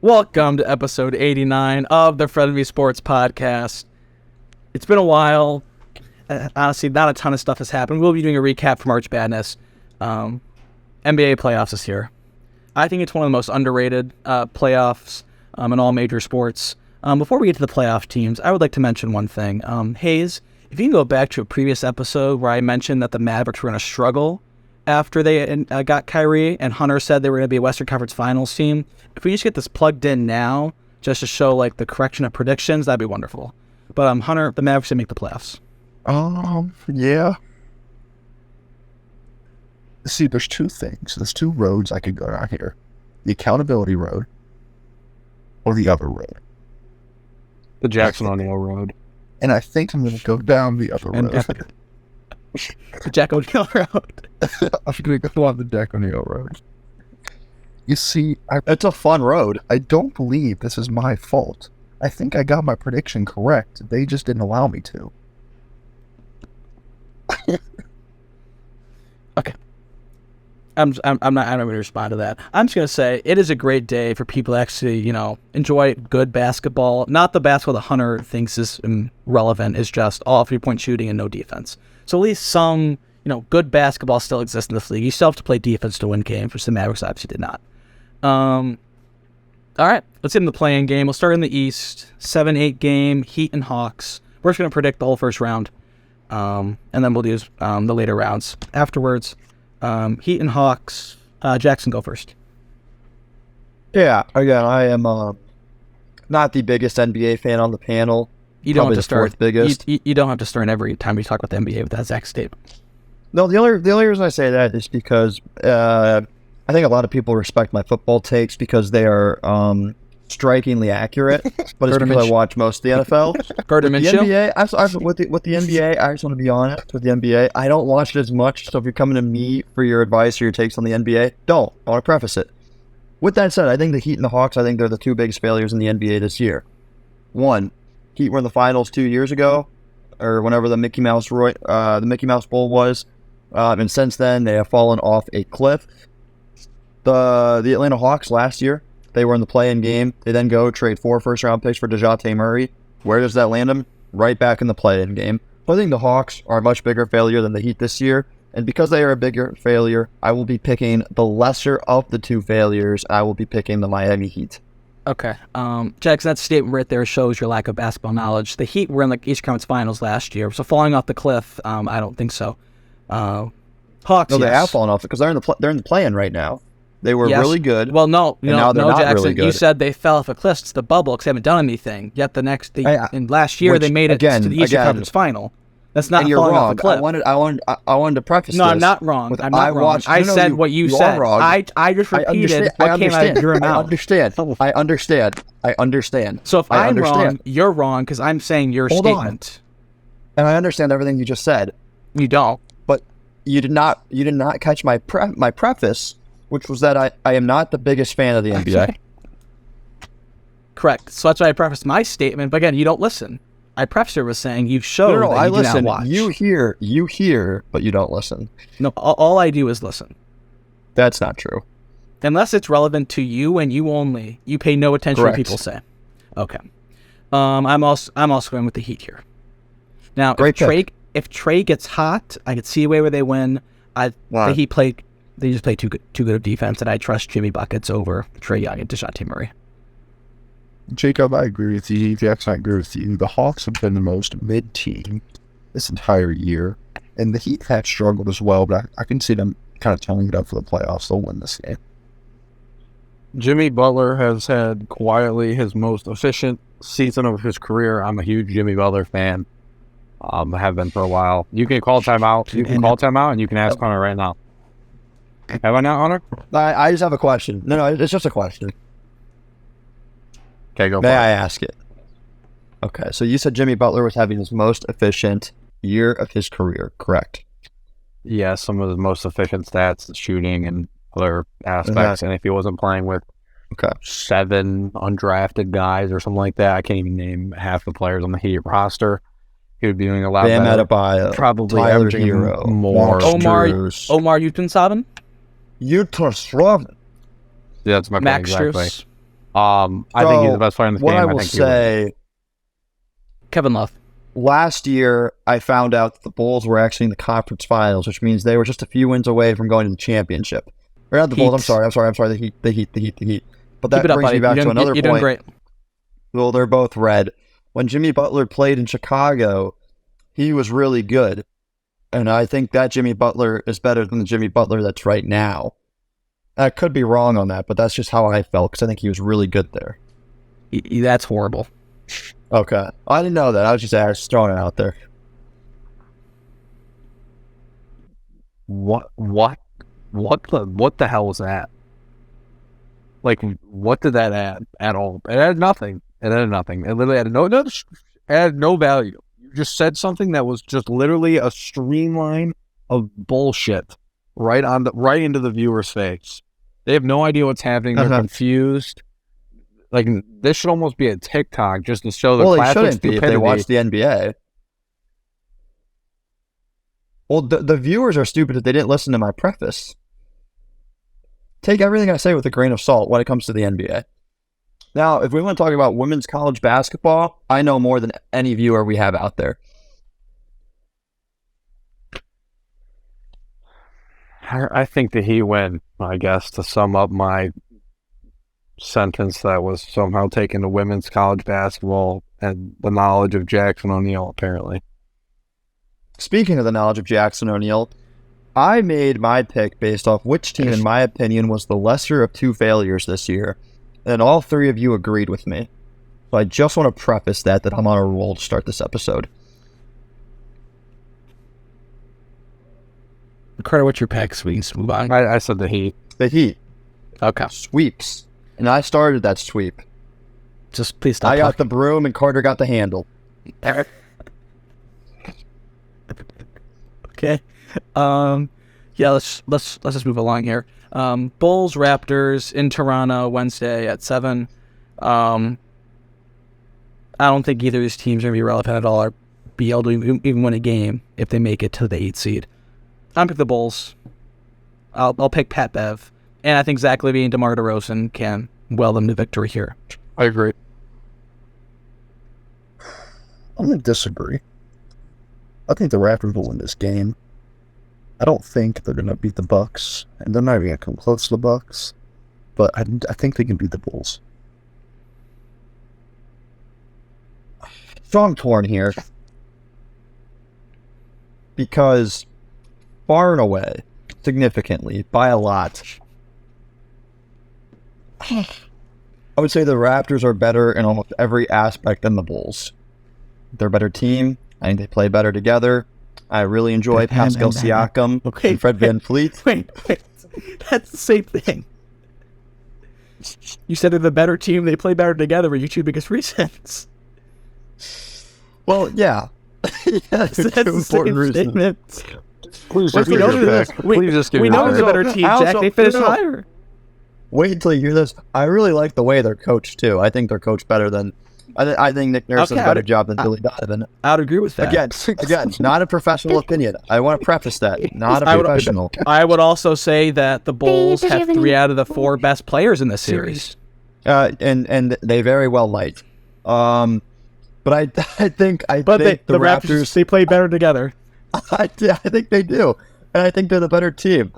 Welcome to episode 89 of the Frenemies Sports Podcast. It's been a while. Honestly, not a ton of stuff has happened. We'll be doing a recap for March Madness. NBA playoffs is here. I think it's one of the most underrated playoffs in all major sports. Before we get to the playoff teams, I would like to mention one thing. Hayes, if you can go back to a previous episode where I mentioned that the Mavericks were going to struggle after they got Kyrie, and Hunter said they were going to be a Western Conference Finals team. If we just get this plugged in now, just to show like the correction of predictions, that'd be wonderful. But Hunter, the Mavericks didn't make the playoffs. Yeah. See, there's two things. There's two roads I could go down here: the accountability road, or the other road. The Jackson O'Neal road. And I think I'm going to go down the other road. The Jack O'Neal road. I'm going to go on the Jack O'Neal road. You see, It's a fun road. I don't believe this is my fault. I think I got my prediction correct. They just didn't allow me to. Okay. I'm not going to respond to that. I'm just going to say it is a great day for people to actually, enjoy good basketball. Not the basketball that Hunter thinks is relevant. Is just all 3-point shooting and no defense. So at least some, good basketball still exists in this league. You still have to play defense to win games, which the Mavericks obviously did not. All right, let's get into the play-in game. We'll start in the East. 7-8 game, Heat and Hawks. We're just going to predict the whole first round. And then we'll do the later rounds afterwards. Heat and Hawks. Jackson, go first. Yeah, again, I am not the biggest NBA fan on the panel. You don't Probably have to start. Fourth biggest. You don't have to start every time we talk about the NBA with that exact statement. No, the only reason I say that is because I think a lot of people respect my football takes because they are strikingly accurate. But it's because I watch most of the NFL. With the NBA, with the NBA, I just want to be honest with the NBA. I don't watch it as much. So if you're coming to me for your advice or your takes on the NBA, don't. I want to preface it. With that said, I think the Heat and the Hawks, I think they're the two biggest failures in the NBA this year. One, Heat were in the finals 2 years ago, or whenever the Mickey Mouse Bowl was, and since then they have fallen off a cliff. The Atlanta Hawks last year, they were in the play-in game. They then go trade 4 first-round picks for DeJounte Murray. Where does that land them? Right back in the play-in game. But I think the Hawks are a much bigger failure than the Heat this year, and because they are a bigger failure, I will be picking the lesser of the two failures. I will be picking the Miami Heat. Okay. Jackson, that statement right there shows your lack of basketball knowledge. The Heat were in the Eastern Conference Finals last year, so falling off the cliff, I don't think so. Hawks, No, they yes. have fallen off because they're in the play-in right now. They were really good. Well, no, now they're not Jackson. really good. You said they fell off a cliff. It's the bubble because they haven't done anything. Yet in last year they made it to the Eastern Conference Final. That's not you're falling wrong. off a cliff. I wanted to preface No, this. I'm not wrong. I'm not wrong. Watched, I said what you said. Are wrong. I just repeated what came out of your mouth. I understand. So if I'm wrong, you're wrong because I'm saying your statement. And I understand everything you just said. You don't. But you did not catch my preface, which was that I am not the biggest fan of the NBA. Correct. So that's why I prefaced my statement. But again, you don't listen. I prefaced it with saying you showed that I you listen. do not watch. You hear, but you don't listen. No, all I do is listen. That's not true. Unless it's relevant to you and you only. You pay no attention to what people say. Okay. I'm also going with the Heat here. Now, if Trey gets hot, I could see a way where they win. The Heat they just play too good of defense, and I trust Jimmy Buckets over Trey Young and DeJounte Murray. Jacob, I agree with you. Jackson, I agree with you. The Hawks have been the most mid-team this entire year, and the Heat have struggled as well, but I can see them kind of tying it up for the playoffs. They'll win this game. Jimmy Butler has had quietly his most efficient season of his career. I'm a huge Jimmy Butler fan. I have been for a while. You can call timeout. You can call timeout, and you can ask Hunter right now. Have I not, Hunter? I just have a question. No, it's just a question. Okay, go for May it. I ask it? Okay, so you said Jimmy Butler was having his most efficient year of his career, correct? Yeah, some of the most efficient stats, shooting and other aspects. And if he wasn't playing with 7 undrafted guys or something like that, I can't even name half the players on the Heat roster. He would be doing a lot Bam better. Adebayo, Probably Tyler averaging Hero, more. Omar Yutasabin? Yutasabin. Yeah, that's my point Max exactly. Strus. I think he's the best player in this what game. I will say, Kevin Love. last year I found out that the Bulls were actually in the conference finals, which means they were just a few wins away from going to the championship. Or not the Bulls. I'm sorry. The Heat. But that Keep it up, brings buddy. me back to another You're point. doing great. Well, they're both red. When Jimmy Butler played in Chicago, he was really good. And I think that Jimmy Butler is better than the Jimmy Butler that's right now. I could be wrong on that, but that's just how I felt because I think he was really good there. That's horrible. Okay. I didn't know that. I was just throwing it out there. What the hell was that? Like, what did that add at all? It added nothing. It literally added no value. You just said something that was just literally a streamline of bullshit right into the viewer's face. They have no idea what's happening. They're confused. Like, this should almost be a TikTok just to show the classic shouldn't stupidity. be if they watch the NBA. Well, the viewers are stupid if they didn't listen to my preface. Take everything I say with a grain of salt when it comes to the NBA. Now, if we want to talk about women's college basketball, I know more than any viewer we have out there. I think that he win, I guess, to sum up my sentence that was somehow taken to women's college basketball and the knowledge of Jackson O'Neal, apparently. Speaking of the knowledge of Jackson O'Neal, I made my pick based off which team, in my opinion, was the lesser of two failures this year, and all three of you agreed with me. So I just want to preface that I'm on a roll to start this episode. Carter, what's your pick? So we can move on. I said the Heat. The Heat. Okay. Sweeps. And I started that sweep. Just please stop. I got the broom and Carter got the handle. Okay. Yeah, let's just move along here. Bulls, Raptors in Toronto Wednesday at 7. I don't think either of these teams are going to be relevant at all or be able to even win a game if they make it to the 8th seed. I'm pick the Bulls. I'll pick Pat Bev, and I think Zach LaVine and DeMar DeRozan can well them to victory here. I agree. I'm going to disagree. I think the Raptors will win this game. I don't think they're going to beat the Bucks, and they're not even going to come close to the Bucks. But I think they can beat the Bulls. So I'm torn here. Because far and away, significantly, by a lot, I would say the Raptors are better in almost every aspect than the Bulls. They're a better team. I think they play better together. I really enjoy Pascal Siakam and Fred VanVleet. Wait. That's the same thing. You said they're the better team. They play better together. Were you two biggest reasons? Well, yeah. That's two the important same reasons. statement. Please We know there's a better team, Jack. They finished higher. Wait until you hear this. I really like the way they're coached, too. I think they're coached better than... I think Nick Nurse does a better job than Billy Donovan. I would agree with that. Again, not a professional opinion. I want to preface that. Not a professional. I would also say that the Bulls have 3 out of the 4 best players in this series. And they very well might. But I think the Raptors they play better together. I think they do, and I think they're the better team.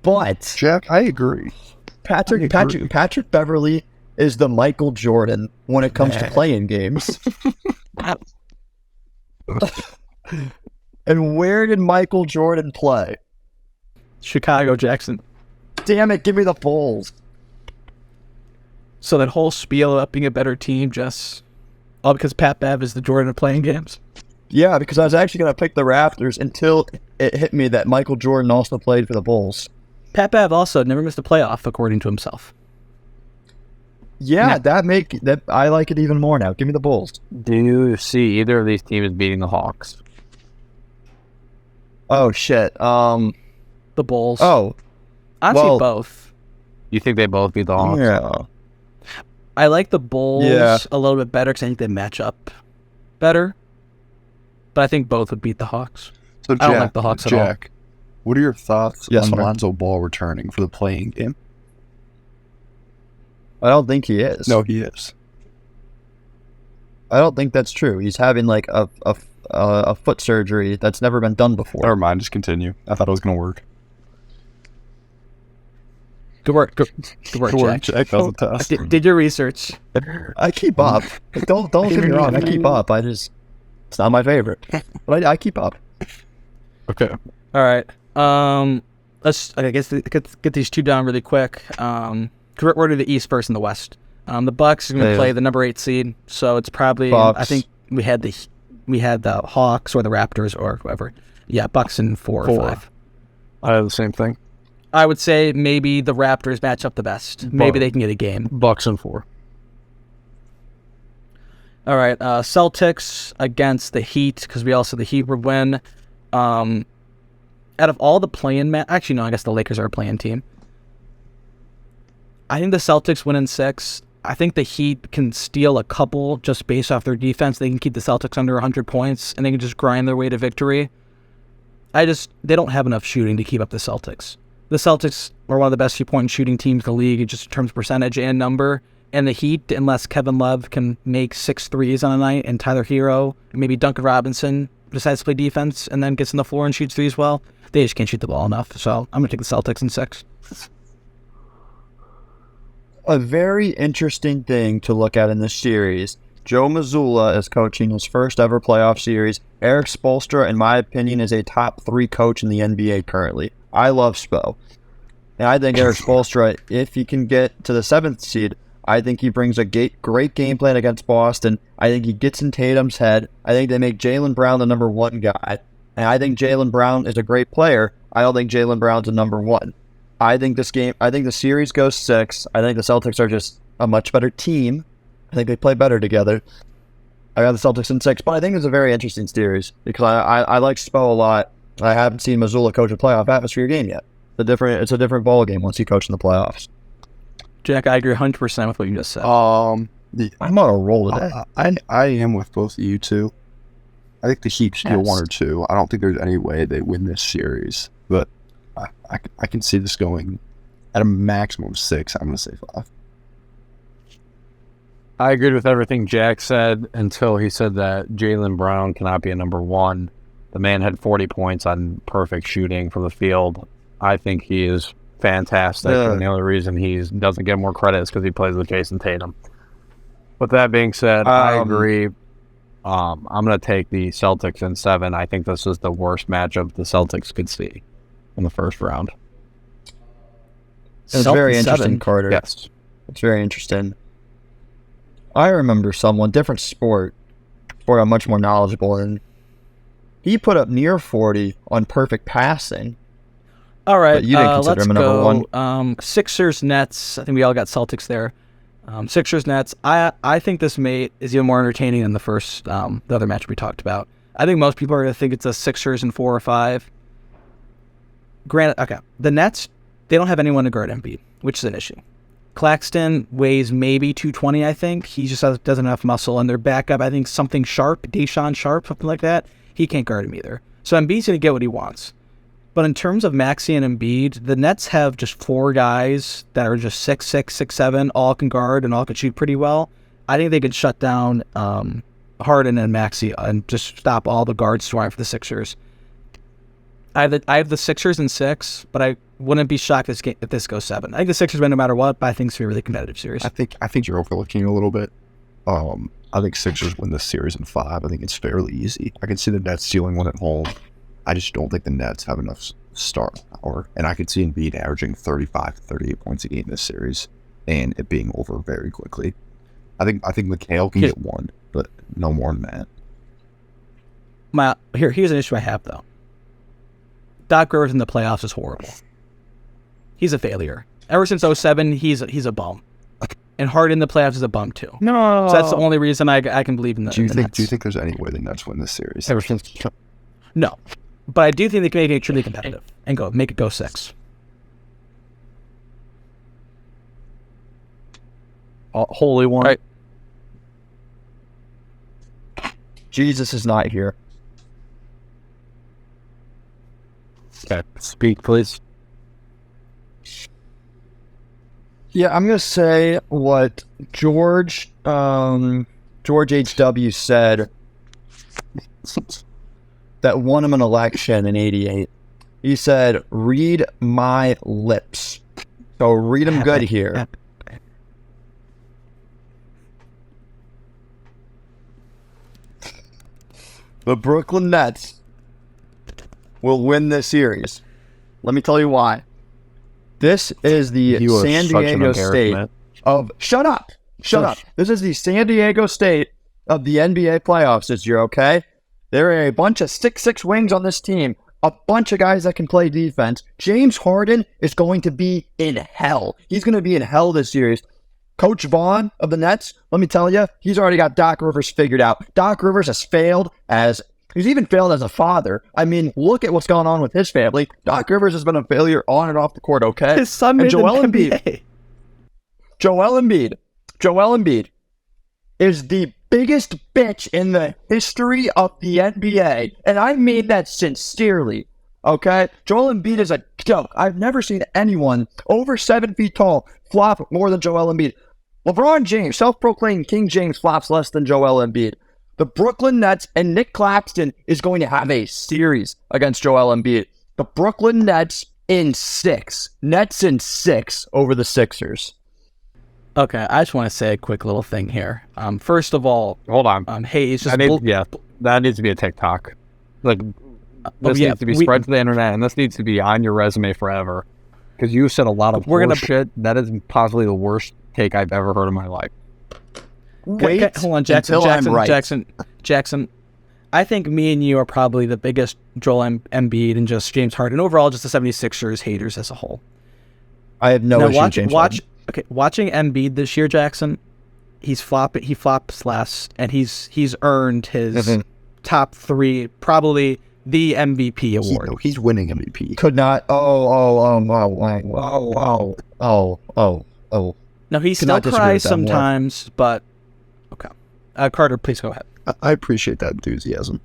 But Jack, I agree. Patrick Beverly is the Michael Jordan when it comes to playing games. And where did Michael Jordan play? Chicago, Jackson. Damn it, give me the Bulls. So that whole spiel about being a better team just all because Pat Bev is the Jordan of playing games? Yeah, because I was actually going to pick the Raptors until it hit me that Michael Jordan also played for the Bulls. Pat Bev also never missed a playoff, according to himself. Yeah, that I like it even more now. Give me the Bulls. Do you see either of these teams beating the Hawks? Oh shit. The Bulls. Oh, I see both. You think they both beat the Hawks? Yeah. I like the Bulls a little bit better because I think they match up better. But I think both would beat the Hawks. So I don't like the Hawks at all. What are your thoughts Yes, on sir. Lonzo Ball returning for the playing game? I don't think he is. No, he is. I don't think that's true. He's having like a foot surgery that's never been done before. Never mind, just continue. I thought it was going to work. Good work. Good work, Jack. Jack. That was a test. Did your research. I keep up. Don't get me wrong. I keep up. It's not my favorite, but I keep up. Okay. All right. Let's get these two down really quick. We're to the East first and the West. The Bucks are going to play the number 8 seed, so it's probably Bucks. I think we had the Hawks or the Raptors or whoever. Yeah, Bucks in 4 or 5. I have the same thing. I would say maybe the Raptors match up the best. Maybe they can get a game. Bucks in 4. All right, Celtics against the Heat, because we also the Heat would win. Out of all the play-in actually no, I guess the Lakers are a play-in team. I think the Celtics win in 6. I think the Heat can steal a couple just based off their defense. They can keep the Celtics under 100 points, and they can just grind their way to victory. They don't have enough shooting to keep up the Celtics. The Celtics are one of the best 3-point shooting teams in the league, just in terms of percentage and number. And the Heat, unless Kevin Love can make 6 threes on a night, and Tyler Hero, maybe Duncan Robinson decides to play defense and then gets on the floor and shoots threes well, they just can't shoot the ball enough. So I'm going to take the Celtics in 6. A very interesting thing to look at in this series. Joe Mazzulla is coaching his first ever playoff series. Eric Spoelstra, in my opinion, is a top 3 coach in the NBA currently. I love Spo. And I think Eric Spoelstra, if he can get to the 7th seed, I think he brings a great game plan against Boston. I think he gets in Tatum's head. I think they make Jaylen Brown the number 1 guy. And I think Jaylen Brown is a great player. I don't think Jaylen Brown's a number 1. I think the series goes 6. I think the Celtics are just a much better team. I think they play better together. I got the Celtics in 6, but I think it's a very interesting series because I like Spo a lot. I haven't seen Mazzulla coach a playoff atmosphere game yet. It's a different ball game once he coached in the playoffs. Jack, I agree 100% with what you just said. I'm on a roll today. I am with both of you two. I think the Heat steal 1 or 2. I don't think there's any way they win this series, but I can see this going at a maximum of 6. I'm going to say 5. I agreed with everything Jack said until he said that Jaylen Brown cannot be a number 1. The man had 40 points on perfect shooting from the field. I think he is fantastic, and the only reason he doesn't get more credit is because he plays with Jason Tatum. With that being said, I agree. I'm going to take the Celtics in 7. I think this is the worst matchup the Celtics could see in the first round. It's very interesting, Carter. Yes. It's very interesting. I remember someone, different sport I'm much more knowledgeable in. He put up near 40 on perfect passing. All right, but you didn't consider let's him a number go. 1. Sixers, Nets. I think we all got Celtics there. Sixers, Nets. I think this is even more entertaining than the other match we talked about. I think most people are going to think it's a Sixers in 4 or 5. Granted, okay, the Nets, they don't have anyone to guard Embiid, which is an issue. Claxton weighs maybe 220, I think. He just doesn't have enough muscle. And their backup, I think something Sharp, Deshaun Sharp, something like that. He can't guard him either. So Embiid's going to get what he wants. But in terms of Maxey and Embiid, the Nets have just 4 guys that are just 6'6", 6'7", all can guard and all can shoot pretty well. I think they could shut down Harden and Maxey and just stop all the guards scoring for the Sixers. I have the Sixers in 6, but I wouldn't be shocked if this goes 7. I think the Sixers win no matter what, but I think it's going to be a really competitive series. I think you're overlooking a little bit. I think Sixers win this series in 5. I think it's fairly easy. I can see the Nets stealing 1 at home. I just don't think the Nets have enough star power. And I could see Embiid averaging 35 to 38 points a game this series and it being over very quickly. I think McHale can get 1, but no more than that. Here's an issue I have, though. Doc Rivers in the playoffs is horrible. He's a failure. Ever since 2007, he's a bum. And Harden in the playoffs is a bum, too. No. So that's the only reason I can believe in the Nets. Do you think there's any way the Nets win this series? Ever since... No. But I do think they can make it truly competitive and make it go 6. Holy one. Right. Jesus is not here. Okay. Speak, please. Yeah, I'm gonna say what George H.W. said that won him an election in '88. He said, "Read my lips." So read them good here. The Brooklyn Nets will win this series. Let me tell you why. This is the You are San such an Diego State embarrassment. of... Shut up! Shut up. This is the San Diego State of the NBA playoffs this year, okay? There are a bunch of 6'6" wings on this team. A bunch of guys that can play defense. James Harden is going to be in hell. He's going to be in hell this series. Coach Vaughn of the Nets, let me tell you, he's already got Doc Rivers figured out. Doc Rivers has failed as... He's even failed as a father. I mean, look at what's going on with his family. Doc Rivers has been a failure on and off the court, okay? His son made Joel the Embiid. NBA. Joel Embiid is the biggest bitch in the history of the NBA. And I mean that sincerely, okay? Joel Embiid is a joke. I've never seen anyone over 7 feet tall flop more than Joel Embiid. LeBron James, self-proclaimed King James, flops less than Joel Embiid. The Brooklyn Nets and Nick Claxton is going to have a series against Joel Embiid. The Brooklyn Nets in 6. Nets in 6 over the Sixers. Okay, I just want to say a quick little thing here. First of all, Hold on. hey, it's just that needs to be a TikTok. Like, this needs to be spread to the internet, and this needs to be on your resume forever. Because you said a lot of shit. That is possibly the worst take I've ever heard in my life. Wait, hold on, Jackson. until I'm right. Jackson. I think me and you are probably the biggest Joel Embiid and just James Harden. Overall, just the 76ers haters as a whole. I have no issue with James Harden. Watching Embiid this year, Jackson, he flops less, and he's earned his top 3, probably the MVP award. He's winning MVP. Could not. Oh. No, he still cries sometimes, but okay. Carter, please go ahead. I appreciate that enthusiasm.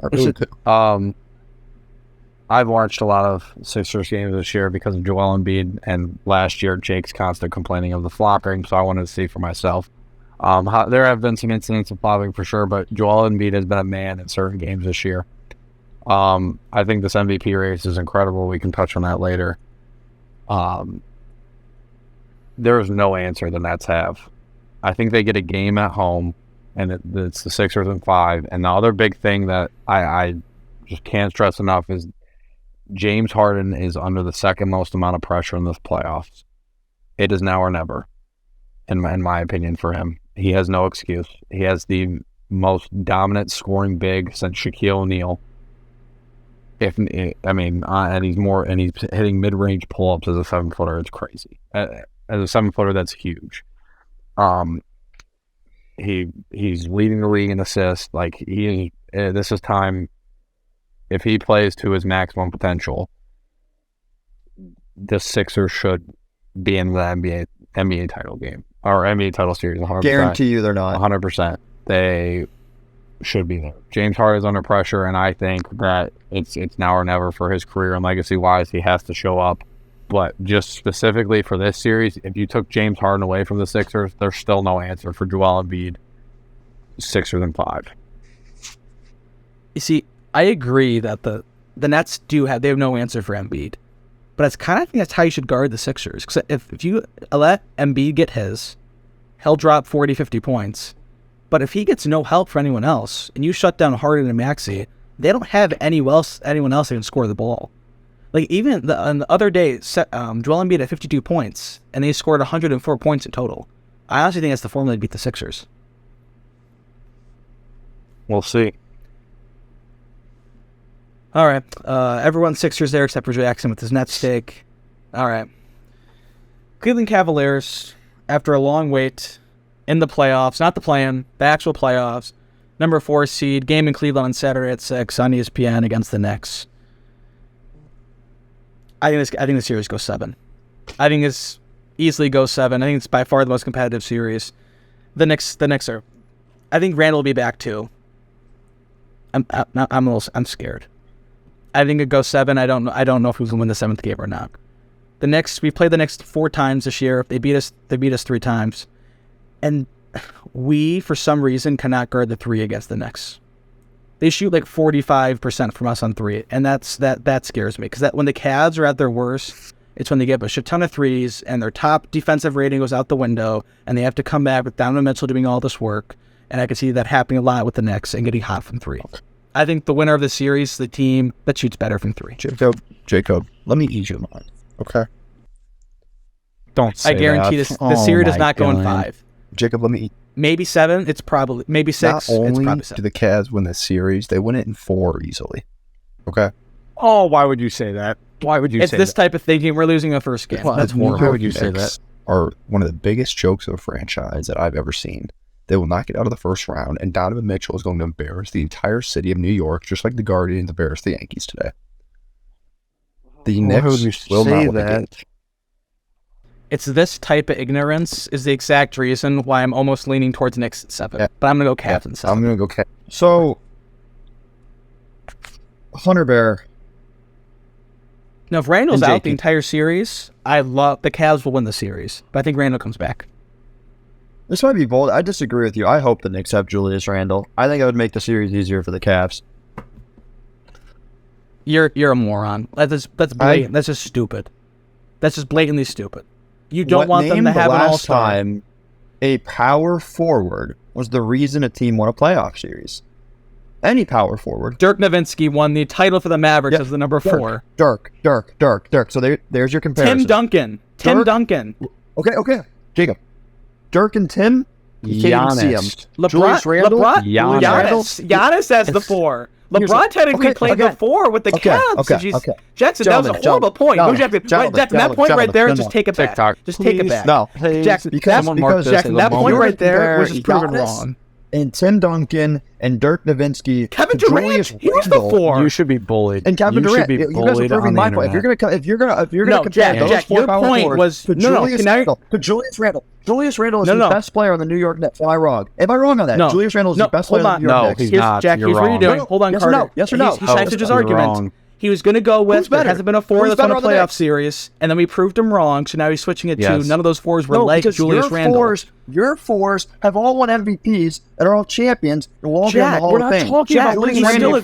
I really do. I've watched a lot of Sixers games this year because of Joel Embiid, and last year Jake's constant complaining of the flopping, so I wanted to see for myself. There have been some incidents of flopping for sure, but Joel Embiid has been a man in certain games this year. I think this MVP race is incredible. We can touch on that later. There is no answer the Nets have. I think they get a game at home, and it's the Sixers in 5. And the other big thing that I just can't stress enough is James Harden is under the second most amount of pressure in this playoffs. It is now or never, in my opinion, for him. He has no excuse. He has the most dominant scoring big since Shaquille O'Neal. And he's hitting mid-range pull-ups as a 7-footer. It's crazy. As a 7-footer, that's huge. He's leading the league in assists. Like, this is time. If he plays to his maximum potential, the Sixers should be in the NBA title game or NBA title series. 100%. Guarantee you they're not. 100%. They should be there. James Harden is under pressure, and I think that it's now or never for his career and legacy-wise. He has to show up. But just specifically for this series, if you took James Harden away from the Sixers, there's still no answer for Joel Embiid. Sixers in 5. You see, I agree that the Nets they have no answer for Embiid, but I think that's how you should guard the Sixers. Because if you let Embiid get his, he'll drop 40, 50 points. But if he gets no help for anyone else, and you shut down Harden and Maxey, they don't have anyone else that can score the ball. Like, even on the other day, Joel Embiid had 52 points, and they scored 104 points in total. I honestly think that's the formula to beat the Sixers. We'll see. All right. Everyone's Sixers there except for Jackson with his Nets take. All right. Cleveland Cavaliers, after a long wait in the playoffs, not the play-in, the actual playoffs, number 4 seed, game in Cleveland on Saturday at 6 on ESPN against the Knicks. I think the series goes 7. I think this easily goes 7. I think it's by far the most competitive series. The Knicks are. I think Randall will be back too. I'm scared. I think it goes 7. I don't know if who's gonna win the 7th game or not. We played the Knicks 4 times this year. They beat us 3 times. And we, for some reason, cannot guard the 3 against the Knicks. They shoot like 45% from us on 3, and that scares me, because when the Cavs are at their worst, it's when they get a shit ton of 3s, and their top defensive rating goes out the window, and they have to come back with Donovan Mitchell doing all this work, and I can see that happening a lot with the Knicks and getting hot from 3. I think the winner of the series is the team that shoots better from 3. Jacob, let me ease your mind. Okay. Don't say I guarantee that. the series does not go in 5. Jacob, let me. Maybe 7. It's probably maybe 6. Not It's only probably do 7. the Cavs win the series, they win it in 4 easily. Okay. Oh, why would you say that? Why would you It's say this that? type of thinking. We're losing a first game. Well, That's the New horrible. Why York would you say Knicks that? Are one of the biggest jokes of a franchise that I've ever seen. They will not get out of the first round, and Donovan Mitchell is going to embarrass the entire city of New York, just like the Guardians embarrassed the Yankees today. The Why would Knicks you will say not win the that? game. It's this type of ignorance is the exact reason why I'm almost leaning towards Knicks at 7. Yeah. But I'm going to go Cavs in 7. I'm going to go Cavs. So, Hunter Bear. Now, if Randall's And out Jakey. the entire series, the Cavs will win the series. But I think Randall comes back. This might be bold. I disagree with you. I hope the Knicks have Julius Randle. I think it would make the series easier for the Cavs. You're a moron. That's blatant. That's just stupid. That's just blatantly stupid. You don't want them to have an all-star. Time a power forward was the reason a team won a playoff series. Any power forward. Dirk Nowitzki won the title for the Mavericks as the number 4. Dirk. So there's your comparison. Tim Duncan. Okay. Jacob. Dirk and Tim? You can't even see him. Julius Randle? Giannis as the 4. LeBron technically played the 4 with the Cavs. Okay. Jackson, that was a horrible point. No, Jackson, that point right there, just take it back. Just take it back. No, Jackson, because Jackson, that point right there was just proven Giannis wrong. And Tim Duncan and Dirk Nowitzki. Kevin Julius Durant, he was the Randle, 4. You should be bullied. And Kevin you Durant. should be You guys are bullied proving on my the point. internet. If you're gonna No, compare those Jack, 4 your power point forwards was to Julius Randle. Julius Randle is the best player on the New York Nets. Am I wrong? Am I wrong on that? No. Julius Randle is the best player on the New York Knicks. He's not. Jack, You're here's what you're wrong. doing. No, Hold on, yes or Carter. no? Yes or no? He cited his You're argument. wrong. He was going to go with there better? hasn't been a 4 Who's that's won a better on the playoff Knicks? series, and then we proved him wrong, so now he's switching it to Yes. none of those 4s were No, like because Julius Randle. Your fours have all won MVPs and are all champions and will all be in the Hall of Fame. Julius Randle will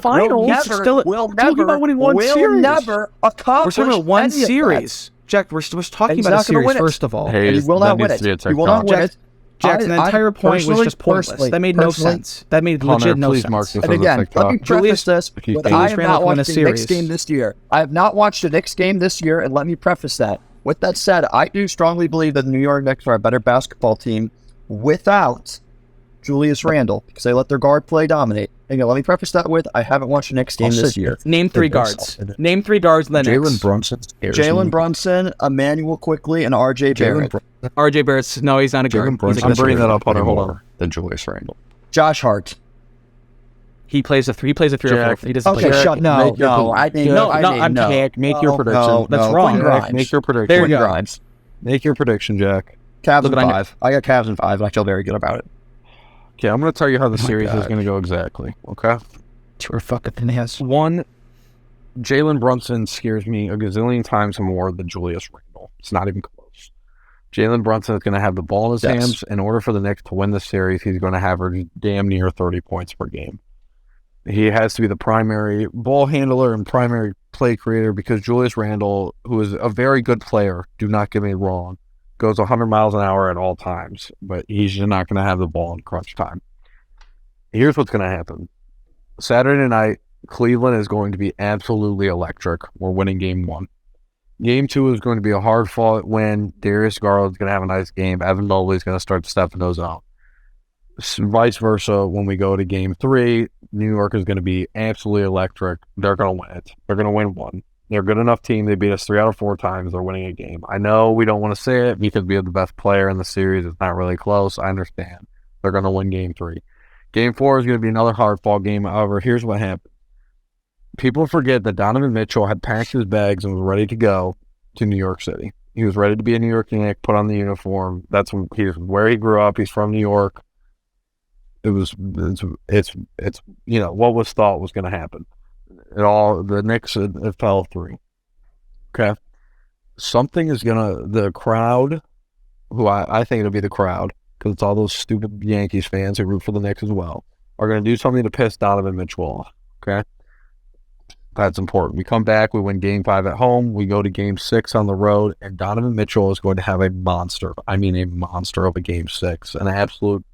never accomplish We're talking about one any of series. Jack, we're talking He's about a not gonna series, win it. first of all. And he will not win it. He will not win it. Jackson, the entire point was just pointless. That made no sense. That made legit no please sense. mark this And as a again, let me TikTok. preface this with Julius I have Randle not won a watched the Knicks series. game this year. I have not watched the Knicks game this year, and let me preface that. With that said, I do strongly believe that the New York Knicks are a better basketball team without Julius Randle, because they let their guard play dominate. Again, let me preface that with I haven't watched the Knicks game this year. Name 3 guards. Name 3 guards in the Knicks. Jalen Brunson. Jalen Brunson, Emmanuel Quickly, and R.J. Barrett. RJ Barrett's no, he's not a guard. Jalen Brunson. I'm bringing that up, Hunter. Hold on. more than Julius Randle. Josh Hart. He plays a 3 or 4. He doesn't Okay, play. shut no. Jack, make your prediction. That's wrong. Quinn Grimes. Make your prediction. There you go. Grimes. Make your prediction, Jack. Cavs in Look at 5. I got Cavs in 5, and I feel very good about it. Okay, I'm going to tell you how the series is going to go exactly. Okay. We're fucking finesse. One, Jalen Brunson scares me a gazillion times more than Julius Randle. It's not even close. Jalen Brunson is going to have the ball in his hands. In order for the Knicks to win the series, he's going to average damn near 30 points per game. He has to be the primary ball handler and primary play creator because Julius Randle, who is a very good player, do not get me wrong, goes 100 miles an hour at all times, but he's just not going to have the ball in crunch time. Here's what's going to happen. Saturday night, Cleveland is going to be absolutely electric. We're winning game 1. Game 2 is going to be a hard-fought win. Darius Garland's going to have a nice game. Evan Mobley's going to start stepping those out. Vice versa, when we go to game 3, New York is going to be absolutely electric. They're going to win it. They're going to win 1. They're a good enough team. They beat us 3 out of 4 times. They're winning a game. I know we don't want to say it because we have the best player in the series. It's not really close. I understand. They're going to win game 3. Game 4 is going to be another hard-fought game. However, here's what happened. People forget that Donovan Mitchell had packed his bags and was ready to go to New York City. He was ready to be a New York Knick, put on the uniform. That's where he grew up. He's from New York. It's what was thought was going to happen. The Knicks it fell through. Okay. something is gonna the crowd, who I think it'll be the crowd because it's all those stupid Yankees fans who root for the Knicks as well, are gonna do something to piss Donovan Mitchell off. Okay, that's important. We come back, we win Game 5 at home, we go to Game 6 on the road, and Donovan Mitchell is going to have a monster. I mean, a monster of a Game 6, an absolute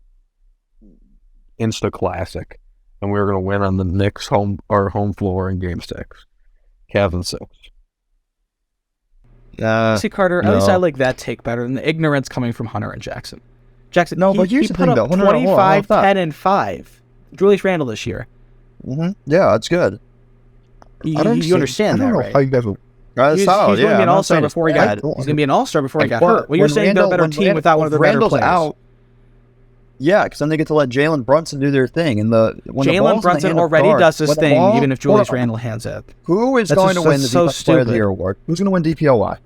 insta classic, and we're going to win on the Knicks home floor in Game 6. Cavs in 6. See, Carter, at least I like that take better than the ignorance coming from Hunter and Jackson. Jackson, No, but here's he the put thing, up though. 25, 10, and 5. Julius Randle this year. Mm-hmm. Yeah, that's good. You understand that, right? How you ever, He's going to be an all-star before he got. He's going to be an all-star before he got hurt. Well, you're saying they're a better team without one of their better players. Out, yeah, because then they get to let Jalen Brunson do their thing, and Jalen Brunson already does this thing, even if Julius Randle hands it. Who is going to win the Defensive Player of the Year award? Who's going to win DPOY?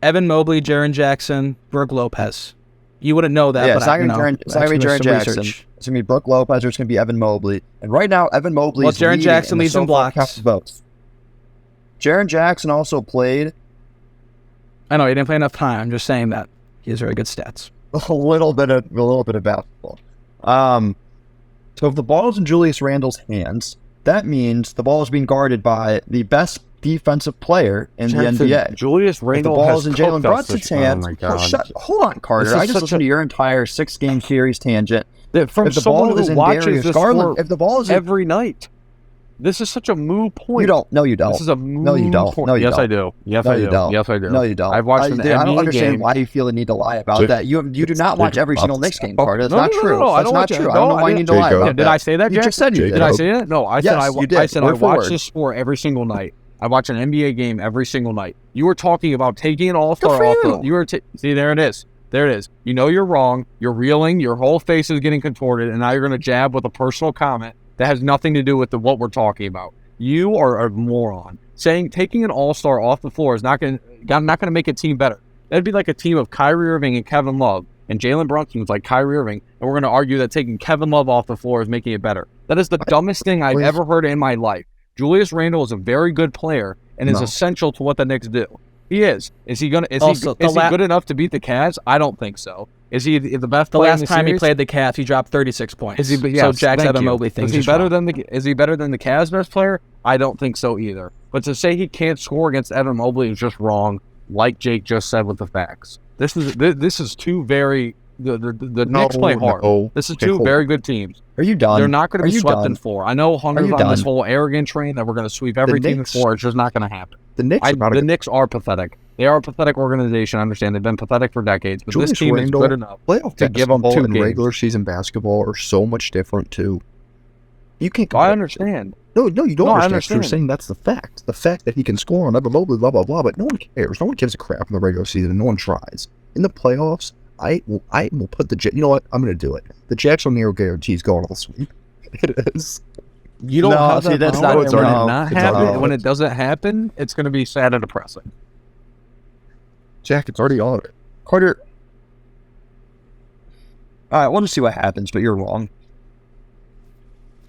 Evan Mobley, Jaren Jackson, Brook Lopez. You wouldn't know that, yeah, but it's not going to be Jaren Jackson. It's going to be Brook Lopez, or it's going to be Evan Mobley. And right now, Evan Mobley is Jaren Jackson leads in blocks. Jaren Jackson also played. I know he didn't play enough time. I'm just saying that he has very good stats. A little bit of basketball. So if the ball is in Julius Randle's hands, that means the ball is being guarded by the best defensive player in the NBA. Julius Randle. If the ball is in Jalen Brunson's hands. Hold on, Carter. I just listened to your entire 6-game series tangent. From if the someone ball is who in watches Darius this Garland, if the ball is in, every night. This is such a moot point. You don't. No, you don't. This is a moot no, you don't. point. No, you yes, don't. I do. Yes, no, I do. You don't. Yes, I do. No, you don't. I've watched an NBA game. I don't understand why you feel the need to lie about that. You do not watch every single Knicks game, Carter. That's not true. That's not true. I don't know why you need to lie about that. Did I say that, Jack? You just said you did. Did I say that? No, I said I said I watch this sport every single night. I watch an NBA game every single night. You were talking about taking an all-star off. See, there it is. There it is. You know you're wrong. You're reeling. Your whole face is getting contorted, and now you're going to jab with a personal comment that has nothing to do with what we're talking about. You are a moron. Saying taking an all-star off the floor is not going to make a team better. That'd be like a team of Kyrie Irving and Kevin Love, and Jalen Brunson was like Kyrie Irving, and we're going to argue that taking Kevin Love off the floor is making it better. That is the dumbest thing I've ever heard in my life. Julius Randle is a very good player and is essential to what the Knicks do. He is. Is he good enough to beat the Cavs? I don't think so. Is he the best player in the series? The last time he played the Cavs, he dropped 36 points. Is he? Yes, so Jackson Evan Mobley thinks is he better than the Cavs' best player? I don't think so either. But to say he can't score against Evan Mobley is just wrong, like Jake just said with the facts. This is two very the Knicks play hard. This is two very good teams. Are you done? They're not going to be swept in 4. I know Hunter's on this whole arrogant train that we're going to sweep every team in 4. It's just not going to happen. The Knicks are pathetic. They are a pathetic organization. I understand they've been pathetic for decades, but this team is good enough to give them 2 games. Regular season basketball are so much different too. You can't. I understand. No, you don't I understand. You're saying that's the fact. The fact that he can score on Evan Mobley, blah blah blah, but no one cares. No one gives a crap in the regular season. No one tries. In the playoffs, I will put the. You know what? I'm going to do it. The Jackson O'Neal guarantee is going to the sweep. It is. You don't have that. That's not when it not happen. When it doesn't happen, it's going to be sad and depressing. Jack, it's already on it. Carter. All right, we'll just see what happens, but you're wrong.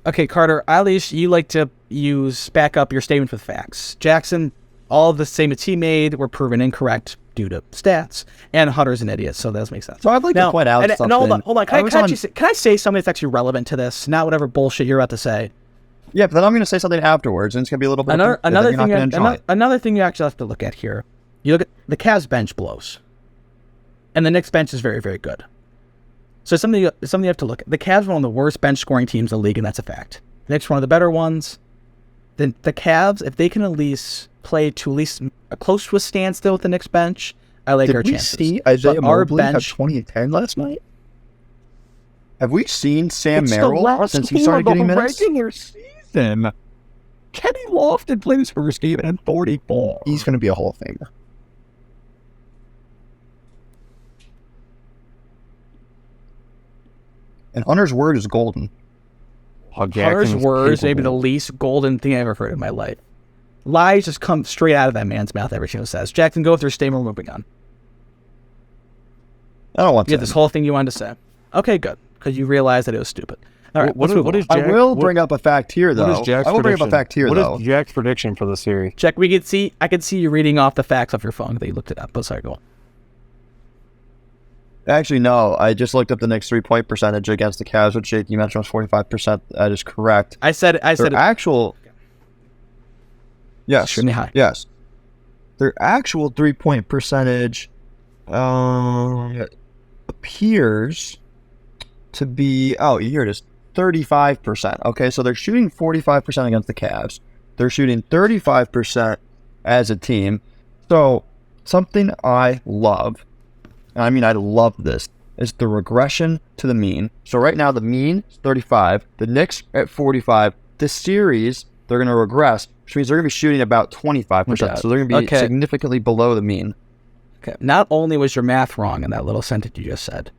Okay, Carter, at least you like to back up your statement with facts. Jackson, all of the statements he made were proven incorrect due to stats, and Hunter's an idiot, so that does make sense. So I'd like to point out something. No, hold on. Can I say something that's actually relevant to this, not whatever bullshit you're about to say? Yeah, but then I'm going to say something afterwards, and it's going to be a little bit another thing you actually have to look at here. You look at the Cavs bench blows, and the Knicks bench is very, very good. So something you have to look at. The Cavs are one of the worst bench scoring teams in the league, and that's a fact. The Knicks are one of the better ones. Then the Cavs, if they can at least play to at least close to a standstill with the Knicks bench, I like our chances. Did we see Isaiah Mobley have 20 and 10 last night? Have we seen Sam Merrill since he started getting minutes? Regular season. Kenny Lofton played his first game at 44. He's going to be a Hall of Famer. And Hunter's word is golden. Hunter's word is maybe the least golden thing I've ever heard in my life. Lies just come straight out of that man's mouth every single says. Jackson, go through statement. We're moving on. I don't want to. You had this whole thing you wanted to say. Okay, good. Because you realized that it was stupid. All right, What let's move is on. Jack, I will bring up a fact here, though. What is Jack's I will bring up a prediction? fact here, though. What is Jack's prediction for the series? Jack, I could see you reading off the facts off your phone that you looked it up. But sorry, go on. Actually, no. I just looked up the Knicks 3-point percentage against the Cavs, which Jake, you mentioned was 45%. That is correct. I said Their actual... Yes. extremely high. Yes. Their actual 3-point percentage appears to be... Oh, here it is. 35%. Okay, so they're shooting 45% against the Cavs. They're shooting 35% as a team. So, something I love, and I mean I love this, is the regression to the mean. So right now the mean is 35. The Knicks at 45. This series, they're going to regress, which means they're going to be shooting about 25%. Okay. So they're going to be Okay. significantly below the mean. Okay. Not only was your math wrong in that little sentence you just said,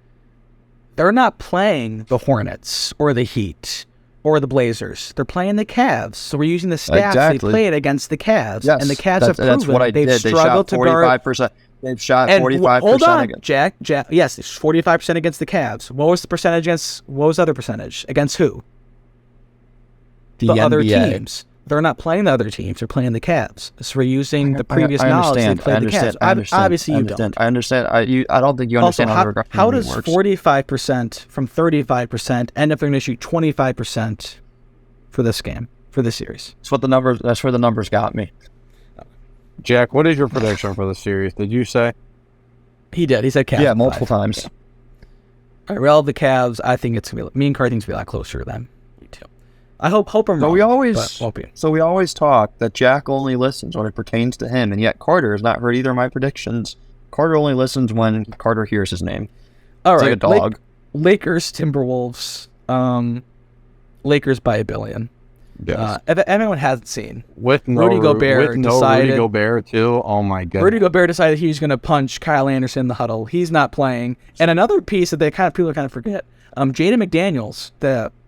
they're not playing the Hornets or the Heat or the Blazers. They're playing the Cavs. So we're using the stats Exactly. they played against the Cavs. Yes, And the Cavs have proven that's what I they've did. They struggled shot to guard. 45%. They've shot And 45% hold on, against. Jack. Yes, it's 45% against the Cavs. What was the percentage against? What was the other percentage against who? The other NBA. teams. They're not playing the other teams. They're playing the Cavs. So we're using the previous I knowledge they understand. played I the understand. Cavs. I understand. Obviously, I you understand. don't. I understand. I don't think you Also, understand how the regression how does works. 45% from 35% end up they're going to shoot 25% for this game, for this series? That's what the numbers. That's where the numbers got me. Jack, what is your prediction for the series? Did you say? He did. He said Cavs. Yeah, in multiple 5. times. All right, well, the Cavs, I think it's going to be, me and Carr think it's going to be a lot closer than you two. I hope I'm So wrong, we always, but won't be. so we always talk that Jack only listens when it pertains to him, and yet Carter has not heard either of my predictions. Carter only listens when Carter hears his name. All It's right, like a dog. Lakers, Timberwolves, Lakers by $1 billion. Yes. If anyone hasn't seen, With no Rudy Gobert with no decided- Rudy Gobert too. Oh my goodness. Rudy Gobert decided he was going to punch Kyle Anderson in the huddle. He's not playing. And another piece that people kind of forget, Jaden McDaniels,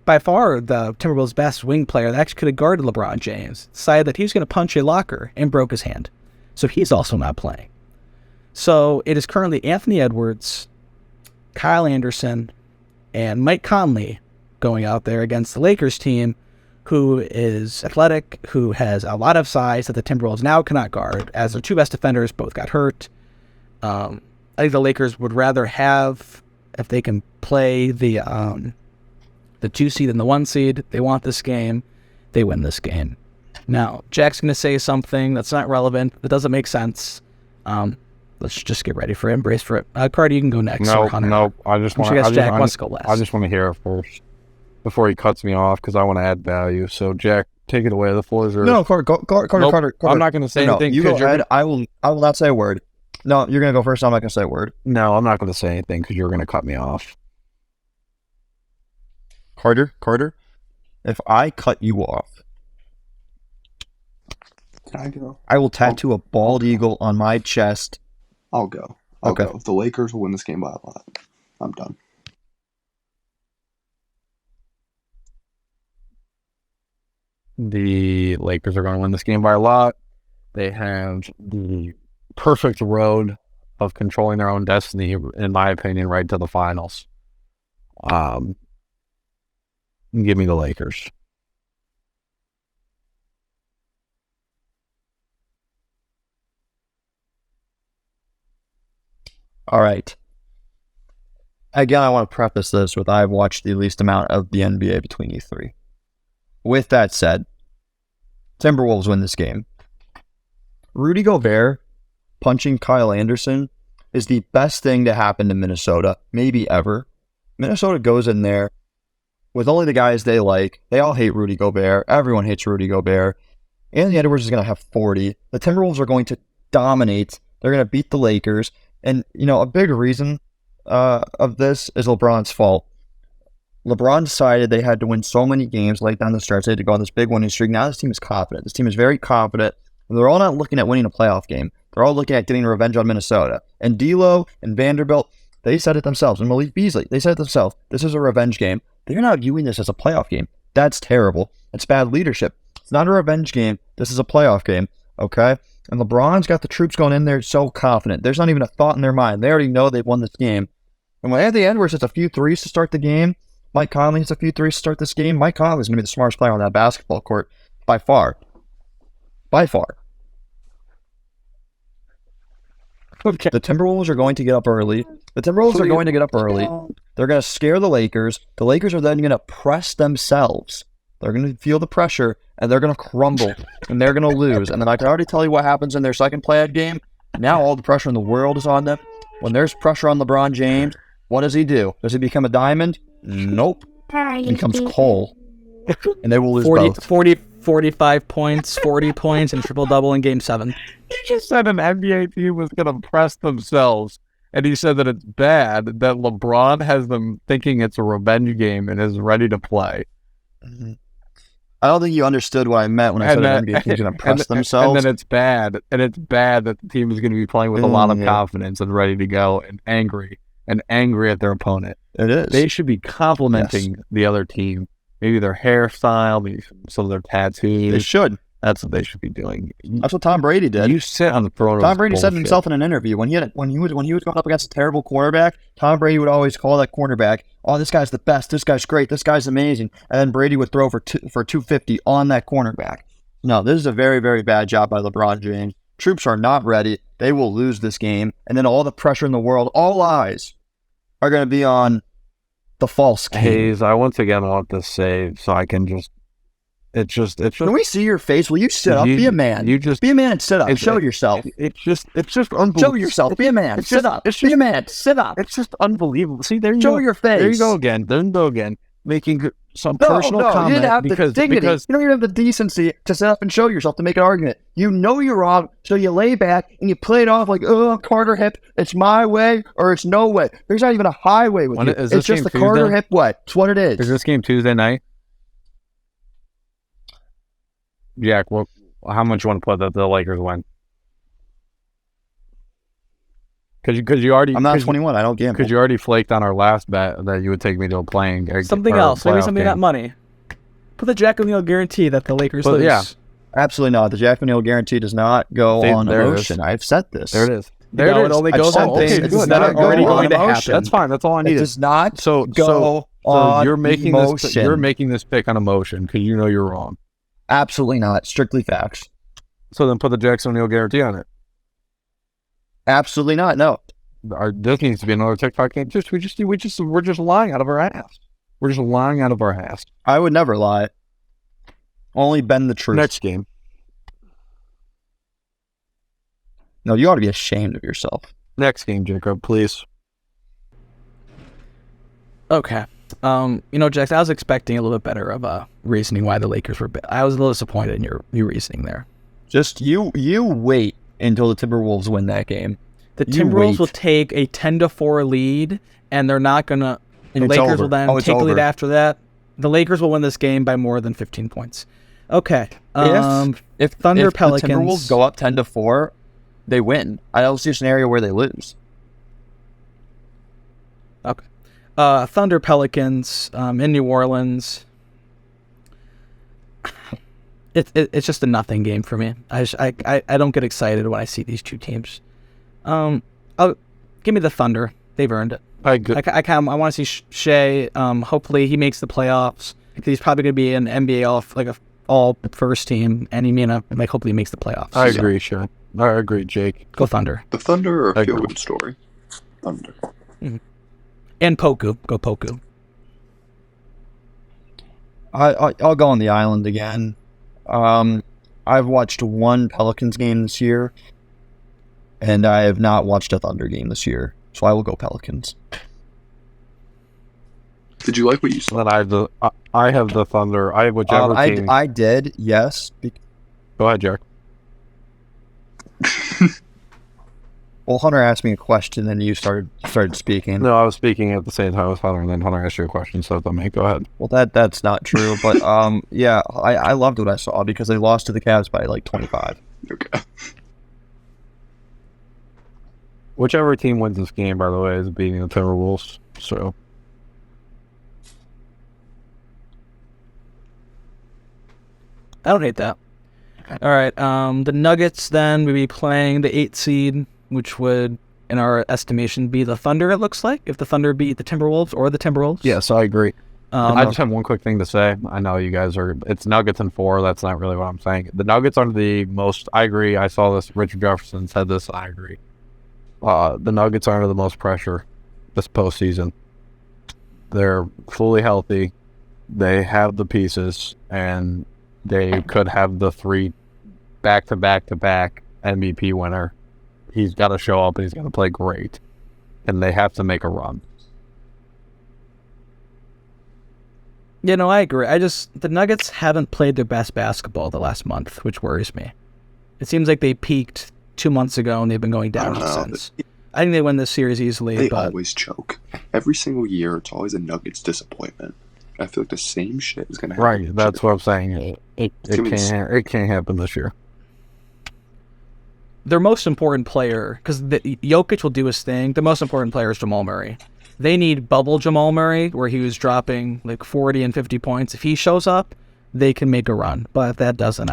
by far the Timberwolves' best wing player that actually could have guarded LeBron James, decided that he was going to punch a locker and broke his hand. So he's also not playing. So it is currently Anthony Edwards, Kyle Anderson, and Mike Conley going out there against the Lakers team, who is athletic, who has a lot of size that the Timberwolves now cannot guard, as their two best defenders both got hurt. I think the Lakers would rather have, if they can play the 2 seed and the 1 seed, they want this game, they win this game. Now, Jack's going to say something that's not relevant, that doesn't make sense. Let's just get ready for it, embrace for it. Cardi, you can go next. No, or Hunter. no. I just want. Jack wants to go last. I just want to hear it first before he cuts me off because I want to add value. So, Jack, take it away. The floor is yours. No, Carter. Nope, Carter. I'm not going to say No, anything. you go 'cause you're ahead. I will not say a word. No, you're gonna go first. I'm not gonna say a word. No, I'm not going to say anything because you're going to cut me off. Carter. If I cut you off, Can I go? I will tattoo a bald eagle on my chest. I'll go. Okay. Go. The Lakers will win this game by a lot. I'm done. The Lakers are going to win this game by a lot. They have the perfect road of controlling their own destiny, in my opinion, right to the finals. Give me the Lakers. All right. Again, I want to preface this with I've watched the least amount of the NBA between you three. With that said, Timberwolves win this game. Rudy Gobert punching Kyle Anderson is the best thing to happen to Minnesota, maybe ever. Minnesota goes in there with only the guys they like. They all hate Rudy Gobert. Everyone hates Rudy Gobert. Anthony Edwards is going to have 40. The Timberwolves are going to dominate. They're going to beat the Lakers. And, a big reason of this is LeBron's fault. LeBron decided they had to win so many games late down the stretch. They had to go on this big winning streak. Now this team is confident. This team is very confident. And they're all not looking at winning a playoff game. They're all looking at getting revenge on Minnesota. And D'Lo and Vanderbilt, they said it themselves. And Malik Beasley, they said it themselves. This is a revenge game. They're not viewing this as a playoff game. That's terrible. It's bad leadership. It's not a revenge game. This is a playoff game, okay? And LeBron's got the troops going in there so confident. There's not even a thought in their mind. They already know they've won this game. And when Anthony Edwards hits a few threes to start the game, Mike Conley hits a few threes to start this game. Mike Conley's going to be the smartest player on that basketball court by far. By far. Okay. The Timberwolves are going to get up early. They're going to scare the Lakers. The Lakers are then going to press themselves. They're going to feel the pressure, and they're going to crumble, and they're going to lose. And then I can already tell you what happens in their second play-out game. Now all the pressure in the world is on them. When there's pressure on LeBron James, what does he do? Does he become a diamond? Nope. He becomes coal. And they will lose 45 points, 40 points, and triple-double in Game 7. You just said an NBA team was going to press themselves, and he said that it's bad that LeBron has them thinking it's a revenge game and is ready to play. Mm-hmm. I don't think you understood what I meant when I said an NBA team's going to press themselves. And then it's bad that the team is going to be playing with a lot of confidence and ready to go and angry at their opponent. It is. They should be complimenting the other team. Maybe their hairstyle, maybe some of their tattoos. They should. That's what they should be doing. That's what Tom Brady did. You sit on the throne. Tom Brady said himself in an interview when he was going up against a terrible quarterback. Tom Brady would always call that cornerback, "Oh, this guy's the best. This guy's great. This guy's amazing." And then Brady would throw for 250 on that cornerback. No, this is a very, very bad job by LeBron James. Troops are not ready. They will lose this game, and then all the pressure in the world, all eyes, are going to be on the false king. Hayes, I once again want this save so I can just. It's just. Can we see your face? Will you sit up? Be a man. Be a man and sit up. Show yourself. It's just unbelievable. Show yourself. Be a man. Sit up. Be a man. Sit up. It's just unbelievable. See, there you go. Show your face. There you go again. There you go again. Making some personal comment. You didn't have the dignity. You don't even have the decency to sit up and show yourself to make an argument. You know you're wrong, so you lay back and you play it off like, "Oh, Carter Hip, it's my way or it's no way." There's not even a highway with you. It's just the Carter Hip way. It's what it is. Is this game Tuesday night? Jack, how much you want to put that the Lakers win? Because you already. I'm not 21. I don't gamble. Because you already flaked on our last bet that you would take me to a playing. Something else. Maybe something not money. Put the Jack O'Neal guarantee that the Lakers lose. Yeah. Absolutely not. The Jack O'Neal guarantee does not go on emotion. I've said this. There it is. There it is. It only goes on things that are already going to happen. That's fine. That's all I needed. It does not go on you're making emotion. You're making this pick on emotion because you know you're wrong. Absolutely not. Strictly facts. So then put the Jackson O'Neal guarantee on it. Absolutely not. No. This needs to be another TikTok game. We're just lying out of our ass. We're just lying out of our ass. I would never lie. Only bend the truth. Next game. No, you ought to be ashamed of yourself. Next game, Jacob, please. Okay. Jax, I was expecting a little bit better of reasoning why the Lakers were. I was a little disappointed in your reasoning there. Just you wait until the Timberwolves win that game. The Timberwolves will take a 10-4 lead, and they're not gonna. The Lakers will then take a lead after that. The Lakers will win this game by more than 15 points. Okay. If Thunder if Pelicans the Timberwolves go up 10-4, they win. I don't see a scenario where they lose. Okay. Thunder Pelicans in New Orleans. It's just a nothing game for me. I don't get excited when I see these two teams. Give me the Thunder. They've earned it. I want to see Shea. Hopefully he makes the playoffs. He's probably going to be an NBA all first team, and hopefully he makes the playoffs. I agree, sure. I agree, Jake. Go Thunder. The Thunder are a feel-good story. Thunder. Mm-hmm. And Poku. Go Poku. I'll go on the island again. I've watched one Pelicans game this year, and I have not watched a Thunder game this year, so I will go Pelicans. Did you like what you saw? Then I have the Thunder. I have whichever team. I did, yes. Go ahead, Jack. Well, Hunter asked me a question, and you started speaking. No, I was speaking at the same time as Hunter, and then Hunter asked you a question, so go ahead. Well, that's not true, but yeah, I loved what I saw because they lost to the Cavs by like 25. Okay. Whichever team wins this game, by the way, is beating the Timberwolves. So. I don't hate that. All right, the Nuggets then would be playing the 8th seed, which would, in our estimation, be the Thunder, it looks like, if the Thunder beat the Timberwolves or the Timberwolves. Yes, I agree. I just have one quick thing to say. I know you guys are. It's Nuggets and 4. That's not really what I'm saying. The Nuggets are the most. I agree. I saw this. Richard Jefferson said this. I agree. The Nuggets are under the most pressure this postseason. They're fully healthy. They have the pieces, and they could have the 3 back-to-back-to-back MVP winner. He's got to show up, and he's got to play great. And they have to make a run. Yeah, no, I agree. The Nuggets haven't played their best basketball the last month, which worries me. It seems like they peaked 2 months ago, and they've been going down since. I think they win this series easily. They always choke. Every single year, it's always a Nuggets disappointment. I feel like the same shit is going to happen. Right, that's what I'm saying. It can't happen this year. Their most important player, because Jokic will do his thing, the most important player is Jamal Murray. They need bubble Jamal Murray, where he was dropping like 40 and 50 points. If he shows up, they can make a run. But if that doesn't,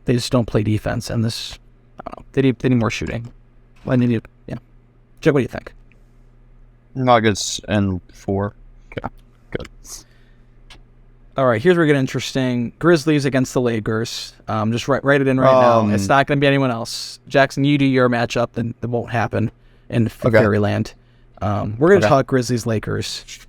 they just don't play defense. And this, I don't know, they need more shooting. Yeah. Jake, what do you think? Nuggets and 4. Okay, good. All right, here's where we get interesting. Grizzlies against the Lakers. Just write it in right now. It's not going to be anyone else. Jackson, you do your matchup, then it won't happen in Fairyland. We're going to talk Grizzlies-Lakers.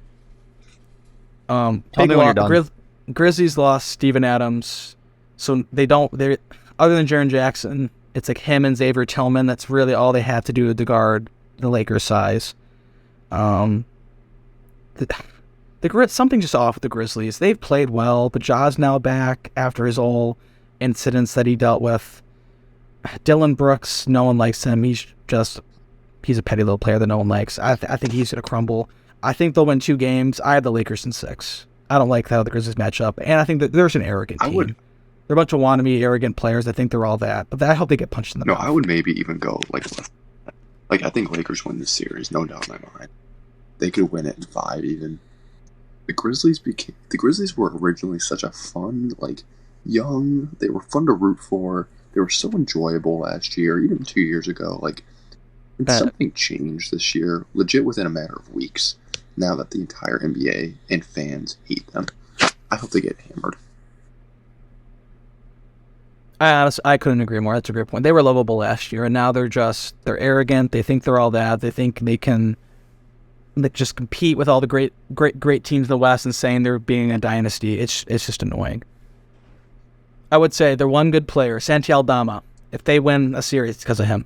Tell me when you're done. Grizzlies lost Steven Adams, so they're other than Jaren Jackson, it's like him and Xavier Tillman. That's really all they have to do to guard the Lakers' size. Something just off with the Grizzlies. They've played well, but Ja's now back after his whole incidents that he dealt with. Dylan Brooks, no one likes him. He's a petty little player that no one likes. I think he's going to crumble. I think they'll win 2 games. I have the Lakers in 6. I don't like how the Grizzlies match up, and I think that there's an arrogant team. They're a bunch of wannabe arrogant players. I think they're all that, but I hope they get punched in the mouth. I would maybe even go I think Lakers win this series, no doubt in my mind. They could win it in 5 even. The Grizzlies were originally such a fun, young. They were fun to root for. They were so enjoyable last year, even 2 years ago. Something changed this year, legit within a matter of weeks. Now that the entire NBA and fans hate them, I hope they get hammered. I couldn't agree more. That's a great point. They were lovable last year, and now they're arrogant. They think they're all that. They think they can just compete with all the great teams in the West and saying they're being a dynasty. It's just annoying. I would say they're one good player, Santi Aldama. If they win a series, it's because of him.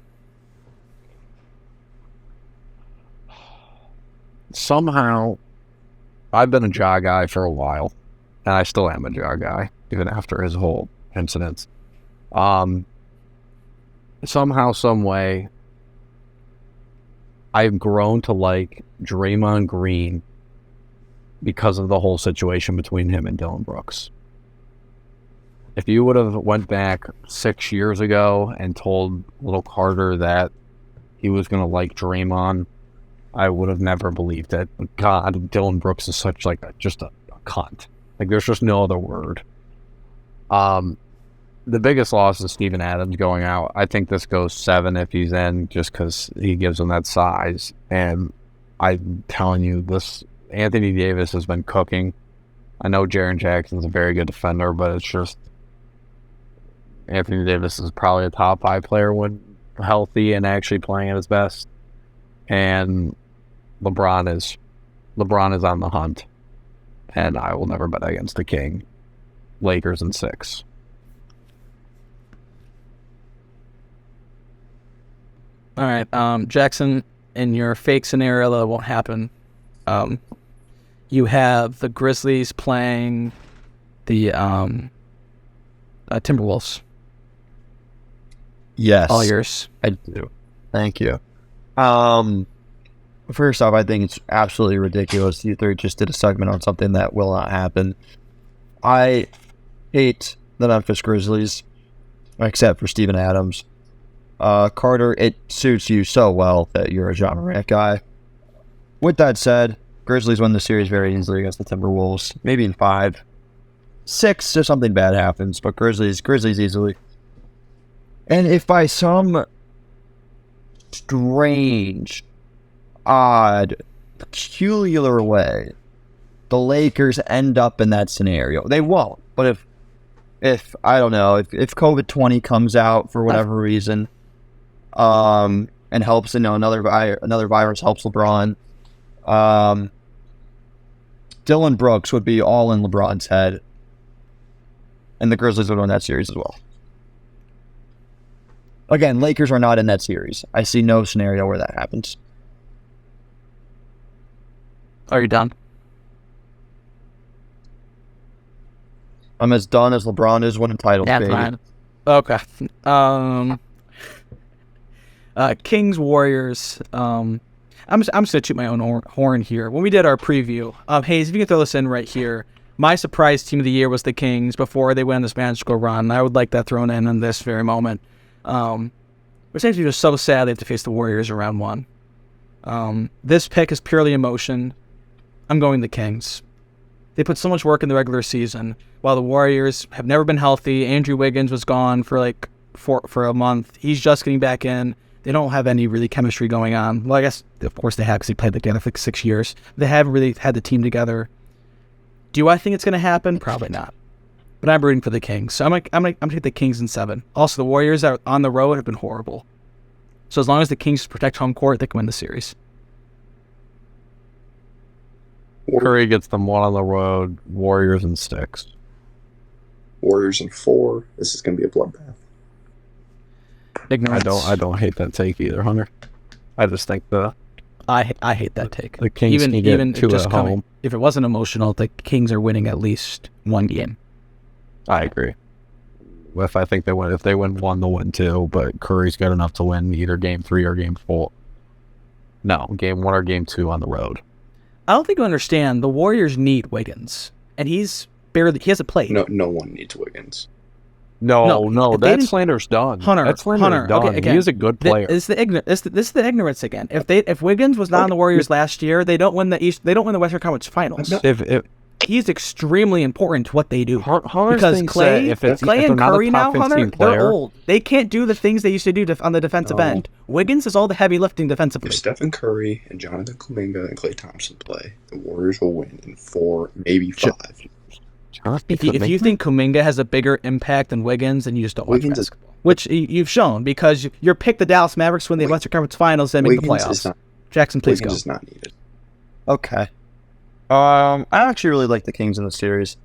Somehow, I've been a Ja guy for a while, and I still am a Ja guy, even after his whole incidents. Somehow, some way, I've grown to like Draymond Green because of the whole situation between him and Dylan Brooks. If you would have went back 6 years ago and told little Carter that he was going to like Draymond, I would have never believed it. God, Dylan Brooks is such just a cunt. There's just no other word. The biggest loss is Steven Adams going out. I think this goes 7 if he's in, just because he gives him that size. And I'm telling you, this Anthony Davis has been cooking. I know Jaren Jackson's a very good defender, but it's just Anthony Davis is probably a top 5 player when healthy and actually playing at his best. And LeBron is on the hunt. And I will never bet against the King. Lakers in 6. All right, Jackson, in your fake scenario that won't happen, you have the Grizzlies playing the Timberwolves. Yes. All yours. I do. Thank you. First off, I think it's absolutely ridiculous. You three just did a segment on something that will not happen. I hate the Memphis Grizzlies, except for Steven Adams. Carter, it suits you so well that you're a Ja Morant guy. With that said, Grizzlies win the series very easily against the Timberwolves. Maybe in 5. 6 if something bad happens, but Grizzlies easily. And if by some strange, odd, peculiar way the Lakers end up in that scenario. They won't, but if I don't know, if COVID-20 comes out for whatever reason, and helps, another virus helps LeBron, Dylan Brooks would be all in LeBron's head, and the Grizzlies would win that series as well. Again, Lakers are not in that series. I see no scenario where that happens. Are you done? I'm as done as LeBron is winning titles, That's baby. fine. Okay. Kings Warriors. I'm just gonna shoot my own horn here. When we did our preview, Hayes, if you can throw this in right here, my surprise team of the year was the Kings before they went on this magical run. I would like that thrown in this very moment. Which makes me just so sad they have to face the Warriors in round one. This pick is purely emotion. I'm going the Kings. They put so much work in the regular season, while the Warriors have never been healthy. Andrew Wiggins was gone for for a month. He's just getting back in. They don't have any really chemistry going on. Well, I guess, of course, they have because they played together for 6 years. They haven't really had the team together. Do I think it's going to happen? Probably not. But I'm rooting for the Kings. So I'm gonna take the Kings in 7. Also, the Warriors are on the road have been horrible. So as long as the Kings protect home court, they can win the series. Curry gets them 1 on the road. Warriors in 6. Warriors in 4. This is going to be a bloodbath. Ignorance. I don't hate that take either, Hunter. I just think I hate that take. the Kings can get 2 at home. If it wasn't emotional, the Kings are winning at least 1 game. I agree. If they win 1, they'll win 2. But Curry's got enough to win either game 3 or game 4. No, game 1 or game 2 on the road. I don't think you understand. The Warriors need Wiggins, and he hasn't played. No one needs Wiggins. No, that slander's done. That slander's done. Okay, again, he is a good player. This is the ignorance again. If Wiggins was not on the Warriors last year, they don't win the East. They don't win the Western Conference Finals. He's extremely important to what they do. Because Clay and Curry now, Hunter, they're old. They can't do the things they used to do on the defensive end. Wiggins is all the heavy lifting defensively. If Stephen Curry and Jonathan Kuminga and Klay Thompson play, the Warriors will win in 4, maybe 5. If you think Kuminga has a bigger impact than Wiggins, then you just don't watch Wiggins basketball. Which you've shown, because you picked the Dallas Mavericks to win the Western Conference Finals and make the playoffs. Jackson, please go. Wiggins is not needed. Okay. I actually really like the Kings in the series.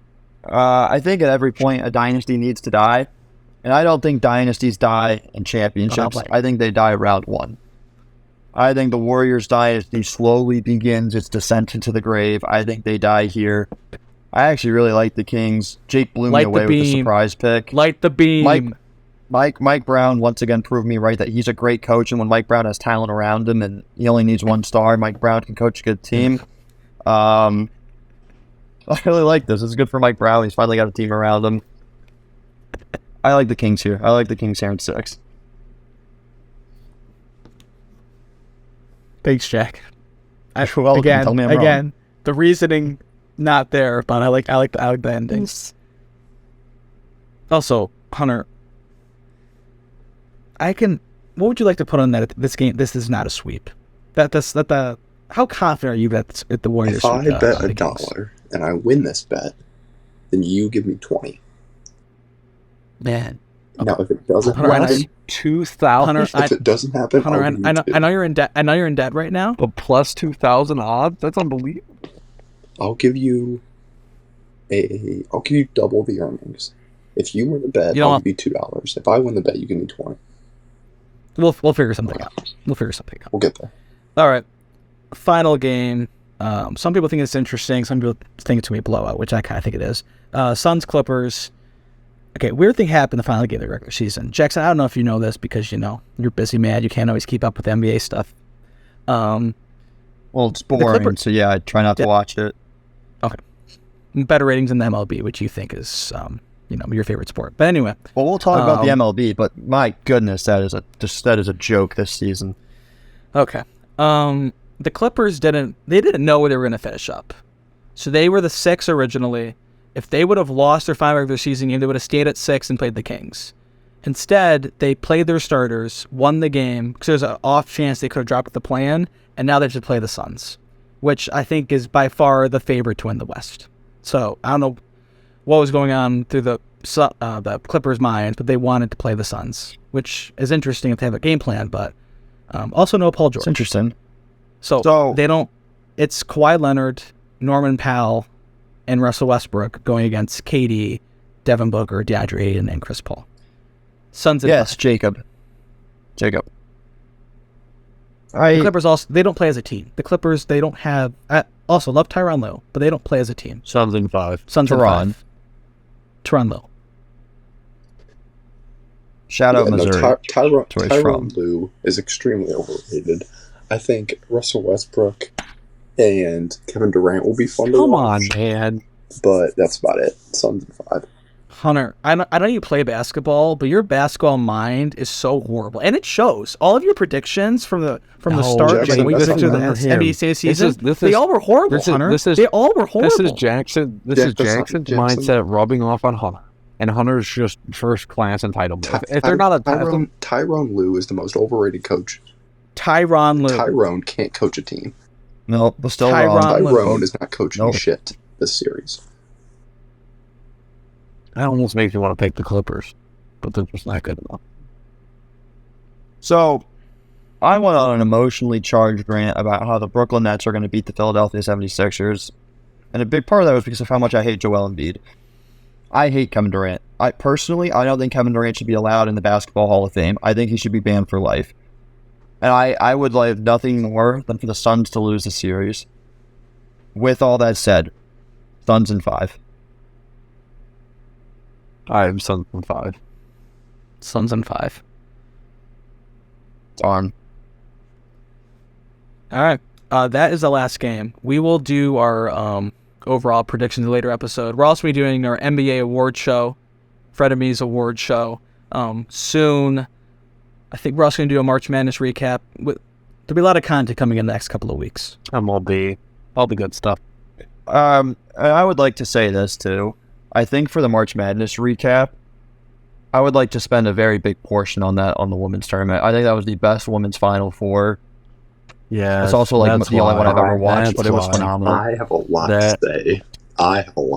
I think at every point a dynasty needs to die, and I don't think dynasties die in championships. I think they die round 1. I think the Warriors dynasty slowly begins its descent into the grave. I think they die here. I actually really like the Kings. Jake blew me away with the surprise pick. Light the beam. Mike Brown once again proved me right that he's a great coach, and when Mike Brown has talent around him and he only needs 1 star, Mike Brown can coach a good team. I really like this. It's good for Mike Brown. He's finally got a team around him. I like the Kings here. I like the Kings here in 6. Thanks, Jack. Tell me I'm wrong. The reasoning not there, but I like the endings. Also, Hunter, what would you like to put on that? This game, this is not a sweep. How confident are you that the Warriors? If I bet $1 and I win this bet, then you give me 20. Man. Now, if it doesn't happen, 2,000. If it doesn't happen, Hunter, I know you're in debt. I know you're in debt right now. But plus 2,000 odds. That's unbelievable. I'll give you double the earnings. If you win the bet, I'll give you $2. If I win the bet, you give me 20. We'll figure something out. We'll get there. All right. Final game. Some people think it's interesting. Some people think it's going to be a blowout, which I kind of think it is. Suns Clippers. Okay, weird thing happened in the final game of the regular season. Jackson, I don't know if you know this because, you're a busy man. You can't always keep up with NBA stuff. Well, it's boring, so yeah, I try not to watch it. Okay. Better ratings than the MLB, which you think is, your favorite sport. But anyway. Well, we'll talk about the MLB, but my goodness, that is a joke this season. Okay. The Clippers didn't know where they were going to finish up. So they were the 6 originally. If they would have lost their final regular season game, they would have stayed at 6 and played the Kings. Instead, they played their starters, won the game, because there's an off chance they could have dropped the play-in, and now they have to play the Suns. which I think is by far the favorite to win the West. So I don't know what was going on through the Clippers' minds, but they wanted to play the Suns, which is interesting if they have a game plan, but also no Paul George. It's interesting. So they don't. It's Kawhi Leonard, Norman Powell, and Russell Westbrook going against KD, Devin Booker, DeAndre Ayton, and Chris Paul. Suns and Yes, five. Jacob. The Clippers also, they don't play as a team. The Clippers, they don't have. I also love Tyronn Lue, but they don't play as a team. Suns in 5. Suns in 5. Tyronn Lue. Shout out Missouri. Tyronn Lue is extremely overrated. I think Russell Westbrook and Kevin Durant will be fun to watch. Come on, man. But that's about it. Suns in 5. Hunter, I know you play basketball, but your basketball mind is so horrible, and it shows. All of your predictions from the start, Jackson, week 6 of the NBA season, they all were horrible. Hunter, they all were horrible. This is Jackson. This is Jackson's mindset rubbing off on Hunter, and Hunter's just first class entitlement. If they're not a Tyronn Lue is the most overrated coach. Tyronn Lue. Tyrone can't coach a team. No, but still Tyrone is not coaching shit this series. That almost makes me want to pick the Clippers, but they're just not good enough. So, I went on an emotionally charged rant about how the Brooklyn Nets are going to beat the Philadelphia 76ers, and a big part of that was because of how much I hate Joel Embiid. I hate Kevin Durant. I don't think Kevin Durant should be allowed in the Basketball Hall of Fame. I think he should be banned for life. And I would like nothing more than for the Suns to lose the series. With all that said, Suns in 5. I am Suns in 5. Suns in 5. Darn. All right. That is the last game. We will do our overall predictions in a later episode. We're also doing our NBA award show, Frenemies award show soon. I think we're also going to do a March Madness recap. There'll be a lot of content coming in the next couple of weeks. All the good stuff. I would like to say this too. I think for the March Madness recap, I would like to spend a very big portion on that on the women's tournament. I think that was the best women's Final Four. Yeah, it's also like the only one I've ever watched, but it was phenomenal. I have a lot to say.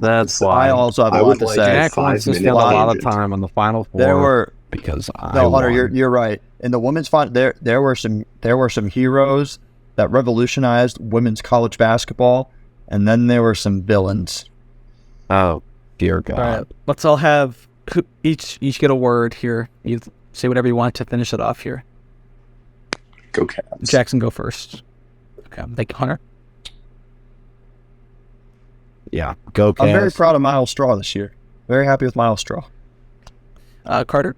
That's why I also have a lot to say. Jack wants to spend a lot of time on the Final Four. Hunter, you're right. In the women's final, there were some heroes that revolutionized women's college basketball, and then there were some villains. Oh dear God! All right, let's all have each get a word here. You say whatever you want to finish it off here. Go Cavs. Jackson, go first. Okay, thank you, Hunter. Yeah, go Cavs. I'm very proud of Miles Straw this year. Very happy with Miles Straw. Carter.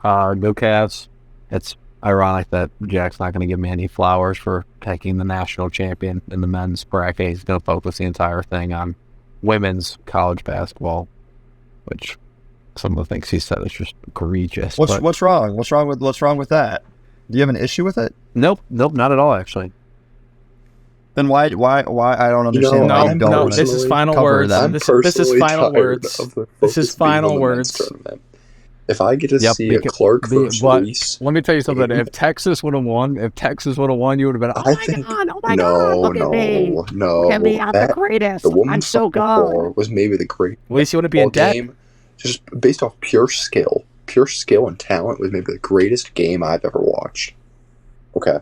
Go Cavs. It's ironic that Jack's not going to give me any flowers for taking the national champion in the men's bracket. He's going to focus the entire thing on women's college basketball, which some of the things he said is just egregious. What's wrong? What's wrong with that? Do you have an issue with it? Nope, not at all. Actually. Then why? I don't understand. No. This is final words. This is final words. This is final words. If I get to see a Clark versus Reese, let me tell you something. If Texas would have won, you would have been. Oh my God! Look at me. No. I'm the greatest. I'm so good. Was maybe the greatest. At least you wouldn't be in debt. Just based off pure skill and talent, was maybe the greatest game I've ever watched. Okay.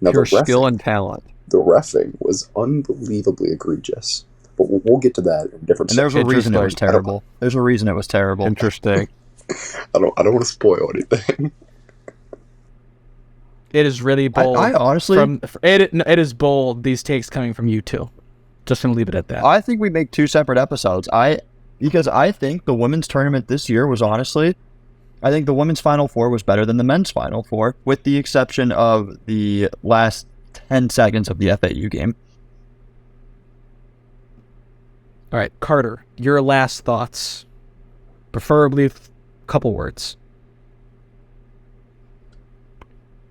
Now pure skill and talent. The reffing was unbelievably egregious, but we'll get to that in different. And there's a reason it was terrible. There's a reason it was terrible. Interesting. I don't want to spoil anything. It is really bold. I honestly, it is bold. These takes coming from you two. Just gonna leave it at that. I think we make 2 separate episodes. Because I think the women's tournament this year was honestly, I think the women's Final Four was better than the men's Final Four, with the exception of the last 10 seconds of the FAU game. All right, Carter, your last thoughts, preferably a couple words.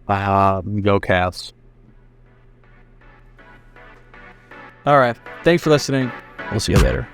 Go Cavs. All right, thanks for listening. We'll see you later.